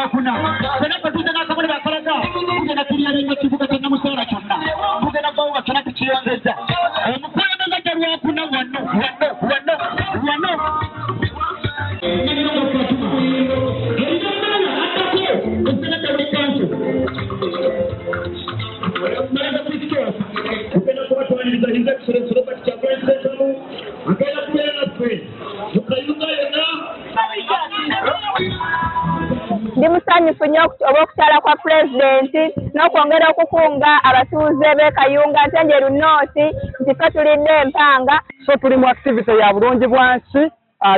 wakuna sena patute nakabone bakalaga kugenda kulyaleka kibuga kya Namusala kyonna kugenda bawa kana kiyongeza omukulembeze gya wakuna wano Ndimusanyufu nnyo olw'okukyala kwa pulezidenti n'okwongera okukunga abatuuze b'e Kayunga Ntenjeru North nti ffe tulidde empanga. So tuli mu activity ya bulungi bwansi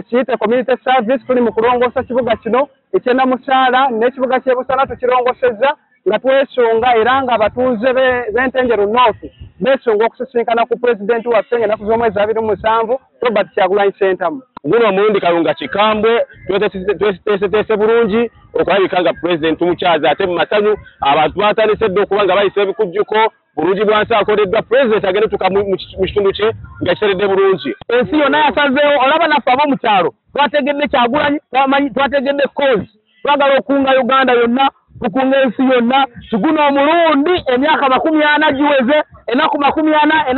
kiyite community service tuli mu kulongoosa kibuga kino eky'e Namusala n'ekibuga ky'e Busana tukirongosezza nga twesunga era nga abatuuze b'e Ntenjeru North besunga okusisinkana ku pulezidenti waffe ng'ennaku z'omwezi 27 Robert Kyagulanyi Ssentamu. Guno mulundi Kalunga Kikambwe tweteese bulungi okulabika nga pulezidenti mukyazi ate mu masanyu abantu baatandise okuba nga bayisa ebikujjuko bulungi bwansi akoleddwa pulezidenti agende tuka mu kitundu kye nga kiteredde bulungi. Ensi yonna yasazeewo olaba naffe ab'omu kyalo twategedde Kyagulanyi twategedde kozi twagala okunga Uganda yonna tukunga ensi yonna guno omulundi emyaka 40 giweze ennaku 40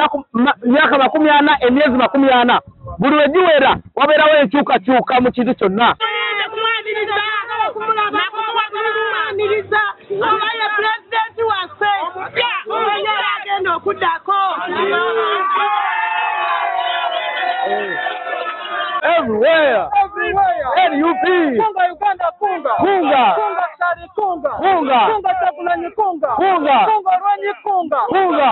emyaka 40 emyezi 40 buli we giwera wabeerawo enkyukakyuka mu kintu kyonna. Everywhere. NUP. Kunga Uganda kunga. Kunga. Kunga Chari kunga. Kunga. Kunga Kyagulanyi kunga. Kunga. Kunga Rwanyi kunga. Kunga.